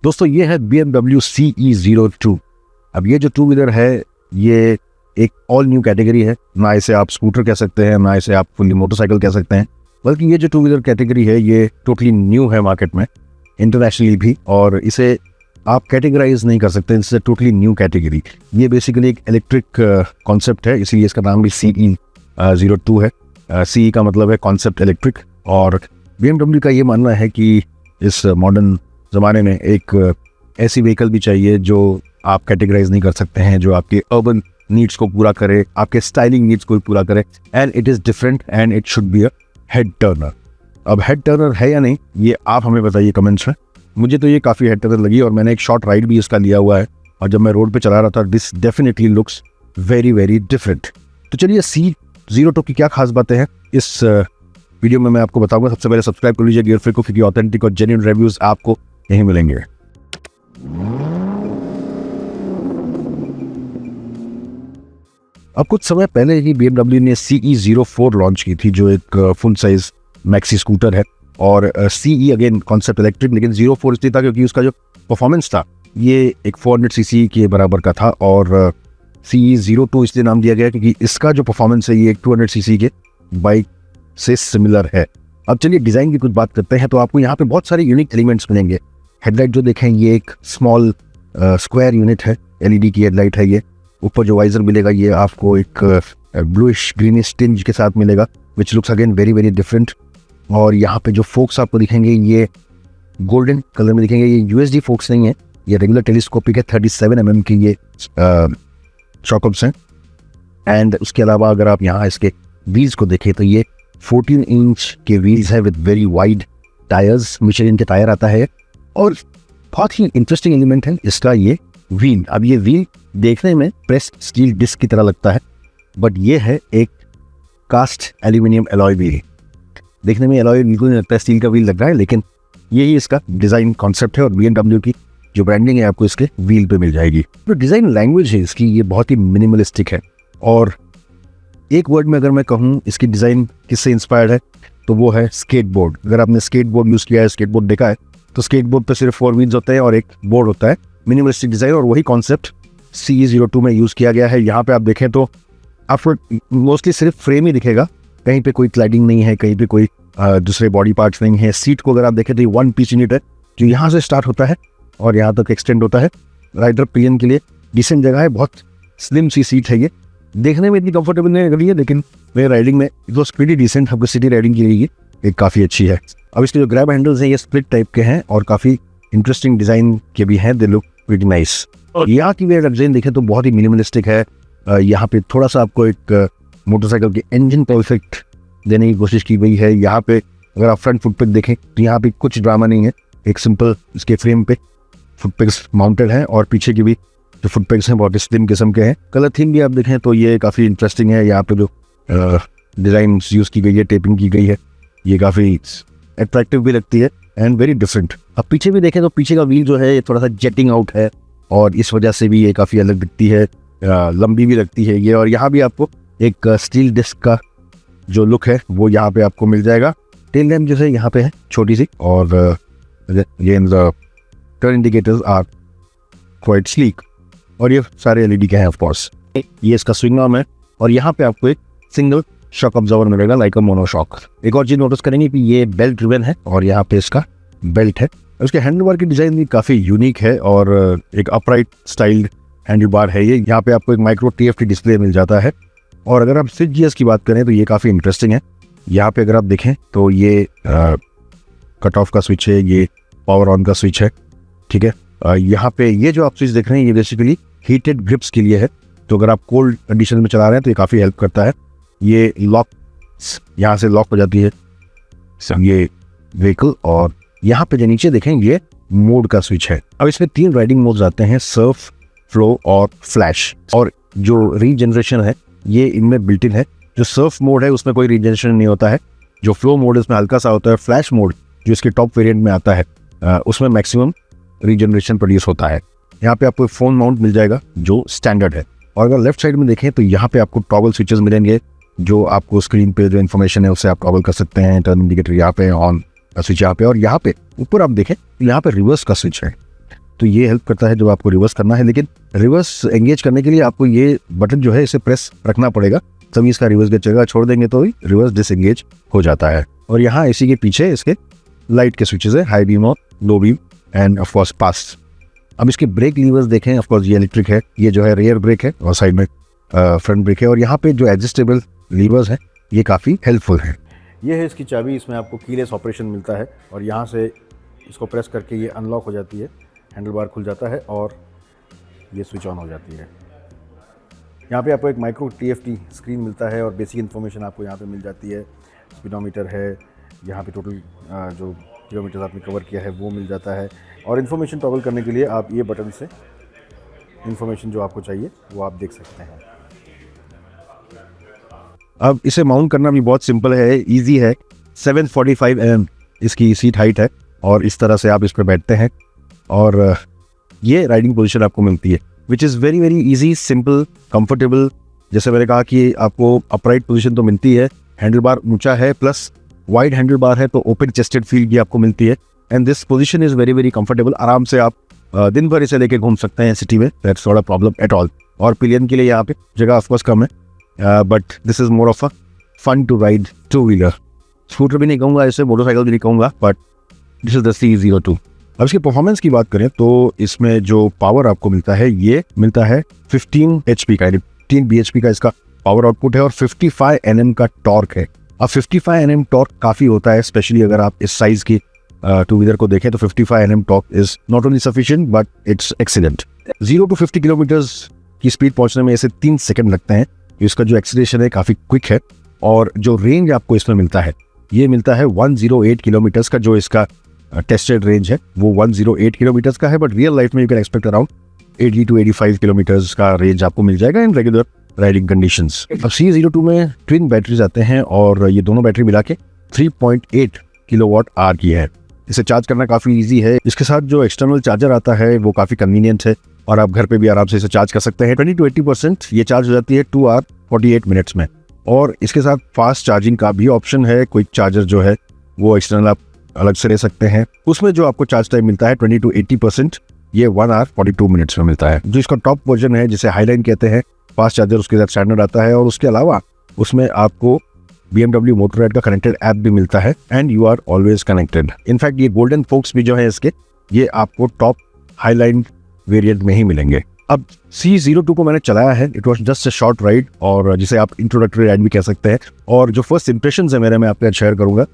दोस्तों ये है BMW CE02। अब ये जो टू व्हीलर है ये एक ऑल न्यू कैटेगरी है। ना इसे आप स्कूटर कह सकते हैं, ना इसे आप फुल्ली मोटरसाइकिल कह सकते हैं, बल्कि ये जो टू व्हीलर कैटेगरी है ये टोटली न्यू है मार्केट में, इंटरनेशनली भी, और इसे आप कैटेगराइज नहीं कर सकते। इससे टोटली न्यू कैटेगरी। ये बेसिकली एक इलेक्ट्रिक कॉन्सेप्ट है, इसीलिए इसका नाम भी CE02 है। CE का मतलब है कॉन्सेप्ट इलेक्ट्रिक। और BMW का ये मानना है कि इस मॉडर्न ज़माने में एक ऐसी व्हीकल भी चाहिए जो आप कैटेगराइज नहीं कर सकते हैं, जो आपके अर्बन नीड्स को पूरा करे, आपके स्टाइलिंग नीड्स को पूरा करे, and it is different and it should be a head Turner. अब हेड टर्नर है या नहीं ये आप हमें बताइए कमेंट्स में। मुझे तो ये काफ़ी हेड टर्नर लगी और मैंने एक शॉर्ट राइड भी इसका लिया हुआ है, और जब मैं रोड पे चला रहा था this definitely looks very very different. तो चलिए CE02 की क्या खास बातें हैं इस वीडियो में मैं आपको बताऊंगा। सबसे पहले सब्सक्राइब कर लीजिए गियर फ्रीक को, क्योंकि ऑथेंटिक और जेन्युइन रिव्यूज आपको यहीं मिलेंगे। अब कुछ समय पहले ही BMW ने CE04 लॉन्च की थी, जो एक फुल साइज मैक्सी स्कूटर है। और CE अगेन कॉन्सेप्ट इलेक्ट्रिक, लेकिन 04 इसलिए था क्योंकि उसका जो परफॉर्मेंस था ये एक 400 सीसी के बराबर का था। और CE02 इसलिए नाम दिया गया क्योंकि इसका जो परफॉर्मेंस है ये एक 200 सीसी के बाइक से सिमिलर है। अब चलिए डिज़ाइन की कुछ बात करते हैं। तो आपको यहाँ पे बहुत सारे यूनिक एलिमेंट्स मिलेंगे। हेडलाइट जो देखें ये एक स्मॉल स्क्वायर यूनिट है, LED की हेडलाइट है ये। ऊपर जो वाइजर मिलेगा ये आपको एक ब्लूइश ग्रीनिश टिंज के साथ मिलेगा, which looks again very very different. और यहाँ पे जो फोक्स आपको दिखेंगे ये गोल्डन कलर में दिखेंगे। ये USD फोक्स नहीं है, ये रेगुलर टेलीस्कोपिक है। 37 mm की ये शॉकअप्स हैं। एंड उसके अलावा अगर आप यहाँ इसके व्हील्स को देखें तो ये 14 इंच के व्हील्स है with very wide tyres. Michelin के टायर आता है। और बहुत ही इंटरेस्टिंग एलिमेंट है इसका ये व्हील। अब ये व्हील देखने में प्रेस्ड स्टील डिस्क की तरह लगता है, बट ये है एक कास्ट एल्यूमिनियम एलॉय व्हील। देखने में एलॉय बिल्कुल नहीं लगता है, स्टील का व्हील लग रहा है, लेकिन यही इसका डिज़ाइन कॉन्सेप्ट है। और BMW की जो ब्रांडिंग है आपको इसके व्हील पे मिल जाएगी। जो डिज़ाइन लैंग्वेज है इसकी ये बहुत ही मिनिमलिस्टिक है। और एक वर्ड में अगर मैं कहूँ इसकी डिज़ाइन किससे इंस्पायर्ड है तो वो है स्केटबोर्ड। अगर आपने स्केटबोर्ड यूज़ किया है, स्केटबोर्ड देखा है, तो स्केटबोर्ड पे सिर्फ 4 व्हील्स होते हैं और एक बोर्ड होता है। मिनिमलिस्टिक डिज़ाइन, और वही कॉन्सेप्ट CE02 में यूज़ किया गया है। यहाँ पे आप देखें तो आपको मोस्टली सिर्फ फ्रेम ही दिखेगा, कहीं पे कोई क्लैडिंग नहीं है, कहीं पे कोई दूसरे बॉडी पार्ट्स नहीं है। सीट को अगर आप देखें तो ये 1 पीस यूनिट है जो यहाँ से स्टार्ट होता है और यहाँ तक एक्सटेंड होता है। राइडर पिलियन के लिए डिसेंट जगह है, बहुत स्लिम सी सीट है। ये देखने में इतनी कंफर्टेबल नहीं लग रही है, लेकिन मेरे राइडिंग में इट वॉज प्रीटी डिसेंट। आपको सिटी राइडिंग के लिए ये एक काफ़ी अच्छी है। अब इसके जो ग्रैब हैंडल्स हैं ये स्प्लिट टाइप के हैं और काफ़ी इंटरेस्टिंग डिज़ाइन के भी हैं। They look pretty nice. और यहाँ की अगर डिज़ाइन देखें तो बहुत ही मिनिमलिस्टिक है। यहाँ पे थोड़ा सा आपको एक मोटरसाइकिल के इंजन पर इफेक्ट देने की कोशिश की गई है। यहाँ पे अगर आप फ्रंट फुट पैक देखें तो यहाँ पे कुछ ड्रामा नहीं है, एक सिंपल इसके फ्रेम पे फुट पैक्स माउंटेड हैं और पीछे की भी जो फुट पैक्स हैं बहुत स्लिम किस्म के हैं। कलर थीम भी आप देखें तो ये काफ़ी इंटरेस्टिंग है। यहाँ पे जो डिज़ाइन यूज़ की गई है, टेपिंग की गई है, ये काफ़ी अट्रैक्टिव भी लगती है एंड वेरी डिफरेंट। अब पीछे भी देखें तो पीछे का व्हील जो है ये थोड़ा सा जेटिंग आउट है और इस वजह से भी ये काफ़ी अलग दिखती है, लंबी भी लगती है ये। और यहाँ भी आपको एक स्टील डिस्क का जो लुक है वो यहाँ पे आपको मिल जाएगा। टेल लैम्प जो है यहाँ पे है छोटी सी, और ये turn indicators are quite sleek, और ये सारे LED के हैं ऑफ कोर्स। ये इसका स्विंग आर्म है और यहाँ पे आपको एक सिंगल शॉक ऑब्जर्वर मिलेगा लाइक अ मोनो शॉक। एक और चीज़ नोटिस करेंगे कि ये बेल्ट ड्रिवन है और यहाँ पे इसका बेल्ट है। उसके हैंडल बार की डिज़ाइन भी काफ़ी यूनिक है और एक अपराइट स्टाइल्ड हैंडल बार है ये। यहाँ पे आपको एक माइक्रो TFT डिस्प्ले मिल जाता है। और अगर आप स्विच गियर्स की बात करें तो ये काफ़ी इंटरेस्टिंग है। यहाँ पे अगर आप देखें तो ये कट ऑफ का स्विच है, ये पावर ऑन का स्विच है, ठीक है। यहाँ पे ये जो आप स्विच देख रहे हैं ये बेसिकली हीटेड ग्रिप्स के लिए है। तो अगर आप कोल्ड कंडीशन में चला रहे हैं तो ये काफ़ी हेल्प करता है। ये लॉक, यहाँ से लॉक हो जाती है ये व्हीकल। और यहाँ पे जो नीचे देखें ये मोड का स्विच है। अब इसमें 3 राइडिंग मोड्स आते हैं, सर्फ, फ्लो और फ्लैश। और जो रीजनरेशन है ये इनमें बिल्ट इन है। जो सर्फ मोड है उसमें कोई रीजनरेशन नहीं होता है। जो फ्लो मोड है उसमें हल्का सा होता है। फ्लैश मोड जो इसके टॉप वेरिएंट में आता है उसमें मैक्सिमम रीजनरेशन प्रोड्यूस होता है। यहाँ पे आपको फ़ोन माउंट मिल जाएगा जो स्टैंडर्ड है। और अगर लेफ्ट साइड में देखें तो यहाँ पे आपको टॉगल स्विचेस मिलेंगे जो आपको स्क्रीन पे जो इन्फॉर्मेशन है उससे आप टॉगल कर सकते हैं। टर्न इंडिकेटर यहाँ पे, ऑन का स्विच यहाँ पे, और यहाँ पे ऊपर आप देखें यहाँ पे रिवर्स का स्विच है। तो ये हेल्प करता है जब आपको रिवर्स करना है। लेकिन रिवर्स एंगेज करने के लिए आपको ये बटन जो है इसे प्रेस रखना पड़ेगा, तभी इसका रिवर्स गेज चलेगा। छोड़ देंगे तो ही रिवर्स डिसएंगेज हो जाता है। और यहाँ इसी के पीछे इसके लाइट के स्विचेस है, हाई बीम और low beam end of course pass. अब इसके ब्रेक लीवर्स देखें, ऑफ कोर्स ये इलेक्ट्रिक है, ये जो है रियर ब्रेक है और साइड में फ्रंट ब्रेक है। और यहाँ पे जो एडजस्टेबल लीवर्स हैं ये काफ़ी हेल्पफुल हैं। ये है इसकी चाबी, इसमें आपको कीलेस ऑपरेशन मिलता है और यहाँ से इसको प्रेस करके ये अनलॉक हो जाती है, हैंडल बार खुल जाता है और ये स्विच ऑन हो जाती है। यहाँ पे आपको एक माइक्रो TFT स्क्रीन मिलता है और बेसिक इन्फॉर्मेशन आपको यहाँ पे मिल जाती है। स्पीडोमीटर है, यहाँ पे टोटल जो किलोमीटर आपने कवर किया है वो मिल जाता है। और इन्फॉर्मेशन टॉगल करने के लिए आप ये बटन से इन्फॉर्मेशन जो आपको चाहिए वो आप देख सकते हैं। अब इसे माउंट करना भी बहुत सिंपल है, इजी है। 745 mm इसकी सीट हाइट है और इस तरह से आप इस पर बैठते हैं और ये राइडिंग पोजीशन आपको मिलती है, which is very very easy, simple, comfortable. जैसे मैंने कहा कि आपको अपराइट पोजीशन तो मिलती है, हैंडल बार ऊंचा है, प्लस वाइड हैंडल बार है तो ओपन चेस्टेड फील भी आपको मिलती है। And this position is very very comfortable. आराम से आप दिन भर इसे लेके घूम सकते हैं सिटी में, that's not a problem at all. और पिलियन के लिए यहाँ पे जगह ऑफकोर्स कम है, but this is more of a fun to ride two wheeler. Scooter भी नहीं कहूँगा इसे, मोटरसाइकिल भी नहीं कहूँगा, but this is the CE02। अब इसकी परफॉर्मेंस की बात करें तो इसमें जो पावर आपको मिलता है ये मिलता है 15 HP का, यानी 15 bhp का इसका पावर आउटपुट है और 55 Nm का टॉर्क है। अब 55 Nm टॉर्क काफ़ी होता है, स्पेशली अगर आप इस साइज़ की टू व्हीलर को देखें तो 55 Nm torque is not only sufficient but it's excellent. 0 to 50 kilometres की स्पीड पहुंचने में इसे 3 सेकंड लगते हैं। इसका जो एक्सीलरेशन है काफ़ी क्विक है और जो रेंज आपको इसमें मिलता है ये मिलता है 108 किलोमीटर्स का। जो इसका टेस्टेड रेंज है वो 108 किलोमीटर्स का है, बट रियल लाइफ में you can expect around 80 to 85 kilometres का रेंज आपको मिल जाएगा इन रेगुलर राइडिंग कंडीशंस। अब CE02 में ट्विन बैटरीज आते हैं और ये दोनों बैटरी मिला के 3.8 किलोवाट आवर की है। इसे चार्ज करना काफ़ी इजी है। इसके साथ जो एक्सटर्नल चार्जर आता है वो काफ़ी कन्वीनियंट है और आप घर पे भी आराम से इसे चार्ज कर सकते हैं। 20 to 80% ये चार्ज हो जाती है 2 hour 48 मिनट्स में। और इसके साथ फास्ट चार्जिंग का भी ऑप्शन है, क्विक चार्जर जो है वो एक्सटर्नल आप अलग से ले सकते हैं। उसमें जो आपको चार्ज टाइम मिलता है 20 to 80%, ये 1 hour 42 मिनट्स में मिलता है। जो इसका टॉप वर्जन है जिसे हाईलाइन कहते हैं, फास्ट चार्जर उसके साथ स्टैंडर्ड आता है और उसके अलावा उसमें आपको BMW मोटोराइड का कनेक्टेड ऐप भी मिलता है and you are always connected. In fact ये गोल्डन फोक्स भी जो है इसके, ये आपको टॉप हाईलाइन वेरिएंट में ही मिलेंगे। अब CE02 को मैंने चलाया है, it was just a short ride और जिसे आप इंट्रोडक्टरी राइड भी कह सकते हैं। और जो फर्स्ट इंप्रेशंस है मेरे, मैं आपके साथ शेयर करूंगा।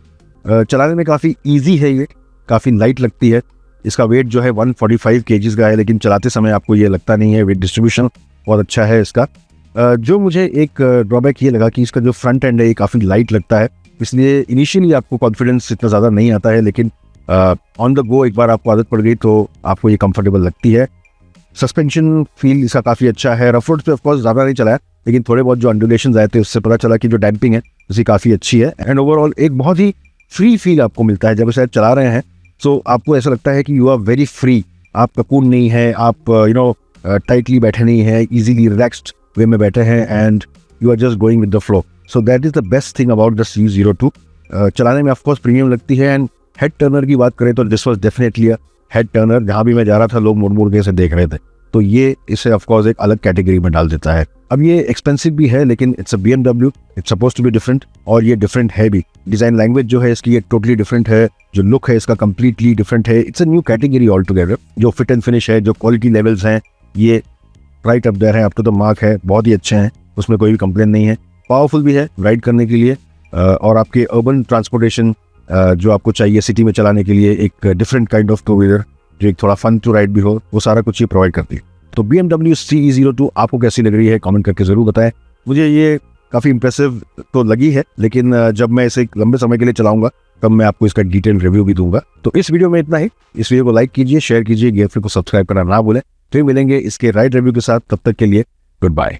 चलाने में काफ़ी ईजी है, ये काफ़ी लाइट लगती है। इसका वेट जो है 145 kgs का है, लेकिन चलाते समय आपको ये लगता नहीं है। वेट डिस्ट्रीब्यूशन बहुत अच्छा है इसका। जो मुझे एक ड्रॉबैक ये लगा कि इसका जो फ्रंट एंड है ये काफ़ी लाइट लगता है, इसलिए इनिशियली आपको कॉन्फिडेंस इतना ज़्यादा नहीं आता है, लेकिन ऑन द गो एक बार आपको आदत पड़ गई तो आपको ये कंफर्टेबल लगती है। सस्पेंशन फील इसका काफ़ी अच्छा है। रफ रोड पे ऑफकोर्स ज़्यादा नहीं चलाया, लेकिन थोड़े बहुत जो अंडुलेशंस आए थे उससे पता चला कि जो डैम्पिंग है उसकी काफ़ी अच्छी है। एंड ओवरऑल एक बहुत ही फ्री फील आपको मिलता है जब इसे चला रहे हैं। सो आपको ऐसा लगता है कि यू आर वेरी फ्री, आप ककून नहीं है, आप टाइटली बैठे नहीं है, ईजिली रिलैक्स्ड वे में बैठे हैं and you are just going with the flow. So that is the best thing about the CE02। चलाने में ऑफकोर्स प्रीमियम लगती है। एंड हेड टर्नर की बात करें तो this was definitely a head Turner. जहाँ भी मैं जा रहा था लोग मुड़ मुड़ के इसे देख रहे थे, तो ये इसे ऑफकोर्स एक अलग कैटेगरी में डाल देता है। अब ये एक्सपेंसिव भी है, लेकिन it's a BMW, it's suppose to be different और ये डिफरेंट है भी। डिज़ाइन लैंग्वेज जो है इसकी ये टोटली डिफरेंट है, जो लुक है इसका कम्प्लीटली डिफरेंट है। It's a new category all together. जो फिट एंड फिनिश है, जो क्वालिटी लेवल्स हैं, ये राइट अप देयर है, अप टू द मार्क है, बहुत ही अच्छे हैं, उसमें कोई भी कंप्लेन नहीं है। पावरफुल भी है राइड करने के लिए और आपके अर्बन ट्रांसपोर्टेशन जो आपको चाहिए सिटी में चलाने के लिए, एक different kind of two wheeler जो एक थोड़ा फन टू राइड भी हो, वो सारा कुछ ये प्रोवाइड करती है। तो BMW CE02 आपको कैसी लग रही है कमेंट करके ज़रूर बताएं। मुझे ये काफ़ी इंप्रेसिव तो लगी है, लेकिन जब मैं इसे लंबे समय के लिए चलाऊंगा तब मैं आपको इसका डिटेल रिव्यू भी दूंगा। तो इस वीडियो में इतना ही। इस वीडियो को लाइक कीजिए, शेयर कीजिए, गियरफ्री को सब्सक्राइब करना ना भूलें। फिर मिलेंगे इसके राइड रिव्यू के साथ, तब तक के लिए गुड बाय।